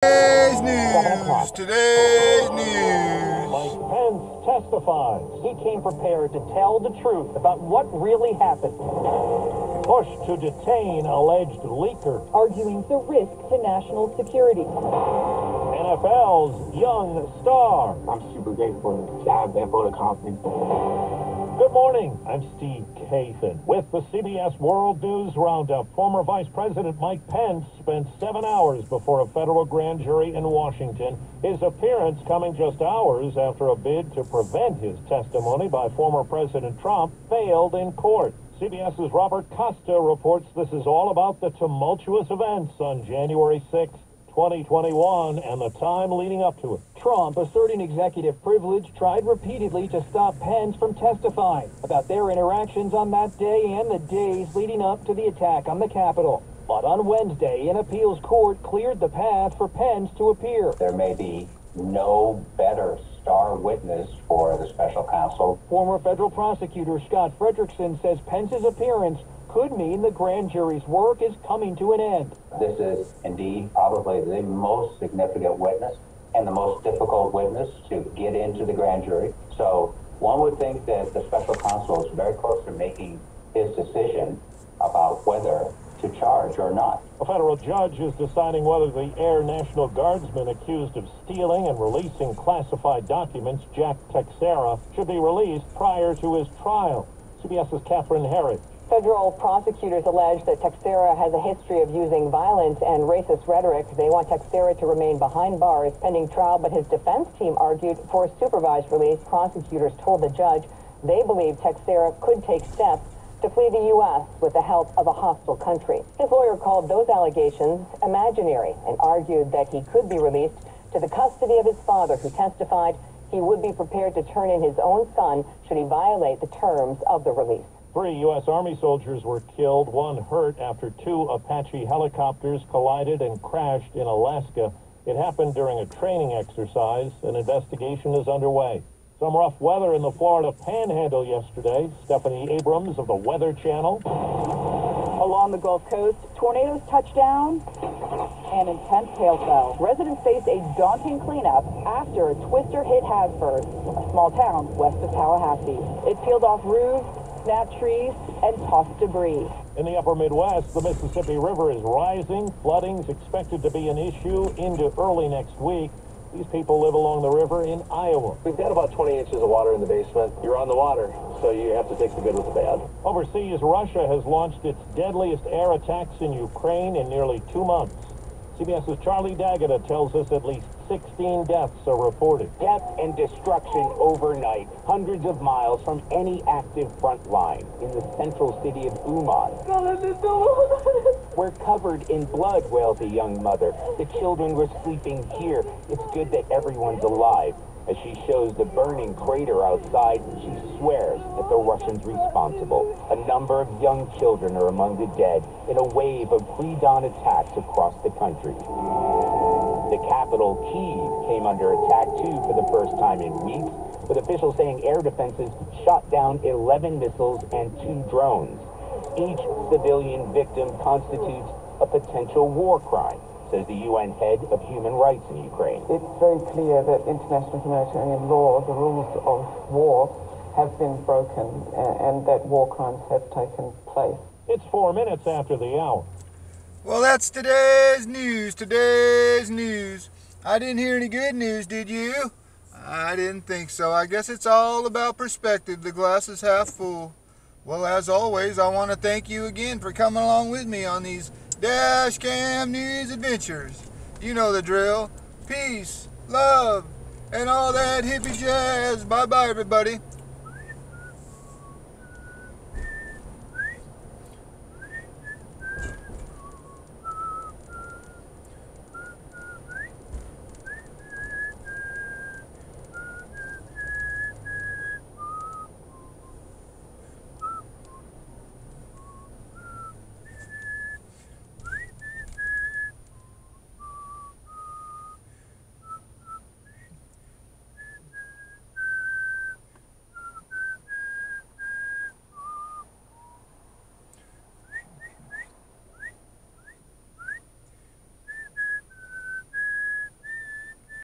Today's news. Today's news. Mike Pence testifies. He came prepared to tell the truth about what really happened. Push to detain alleged leaker. Arguing the risk to national security. NFL's young star. I'm super grateful to have that vote of confidence. Good morning. I'm Steve Kathan with the CBS World News Roundup. Former Vice President Mike Pence spent 7 hours before a federal grand jury in Washington. His appearance coming just hours after a bid to prevent his testimony by former President Trump failed in court. CBS's Robert Costa reports this is all about the tumultuous events on January 6th. 2021 and the time leading up to it. Trump, asserting executive privilege, tried repeatedly to stop Pence from testifying about their interactions on that day and the days leading up to the attack on the Capitol. But on Wednesday, an appeals court cleared the path for Pence to appear. There may be no better star witness for the special counsel. Former federal prosecutor Scott Frederickson says Pence's appearance could mean the grand jury's work is coming to an end. This is indeed probably the most significant witness and the most difficult witness to get into the grand jury. So one would think that the special counsel is very close to making his decision about whether to charge or not. A federal judge is deciding whether the Air National Guardsman accused of stealing and releasing classified documents, Jack Teixeira, should be released prior to his trial. CBS's Catherine Herod. Federal prosecutors allege that Teixeira has a history of using violence and racist rhetoric. They want Teixeira to remain behind bars pending trial, but his defense team argued for a supervised release. Prosecutors told the judge they believe Teixeira could take steps to flee the U.S. with the help of a hostile country. His lawyer called those allegations imaginary and argued that he could be released to the custody of his father, who testified he would be prepared to turn in his own son should he violate the terms of the release. 3 U.S. Army soldiers were killed, 1 hurt after 2 Apache helicopters collided and crashed in Alaska. It happened during a training exercise. An investigation is underway. Some rough weather in the Florida Panhandle yesterday. Stephanie Abrams of the Weather Channel. Along the Gulf Coast, tornadoes touched down and intense hailfell. Residents faced a daunting cleanup after a twister hit Hasburg, a small town west of Tallahassee. It peeled off roofs, snapped trees, and tossed debris. In the upper Midwest, the Mississippi River is rising. Flooding is expected to be an issue into early next week. These people live along the river in Iowa. We've got about 20 inches of water in the basement. You're on the water, so you have to take the good with the bad. Overseas, Russia has launched its deadliest air attacks in Ukraine in nearly 2 months. CBS's Charlie D'Agata tells us at least 16 deaths are reported. Death and destruction overnight, hundreds of miles from any active front line in the central city of Uman. We're covered in blood, wails a young mother. The children were sleeping here. It's good that everyone's alive. As she shows the burning crater outside, she swears that the Russians responsible. A number of young children are among the dead in a wave of pre-dawn attacks across the country. The capital, Kyiv, came under attack too for the first time in weeks, with officials saying air defenses shot down 11 missiles and 2 drones. Each civilian victim constitutes a potential war crime, says the UN head of human rights in Ukraine. It's very clear that international humanitarian law, the rules of war, have been broken and that war crimes have taken place. It's 4 minutes after the hour. Well, that's today's news. Today's news. I didn't hear any good news, did you? I didn't think so. I guess it's all about perspective. The glass is half full. Well, as always, I want to thank you again for coming along with me on these Dash Cam News adventures. You know the drill. Peace, love, and all that hippie jazz. Bye-bye, everybody.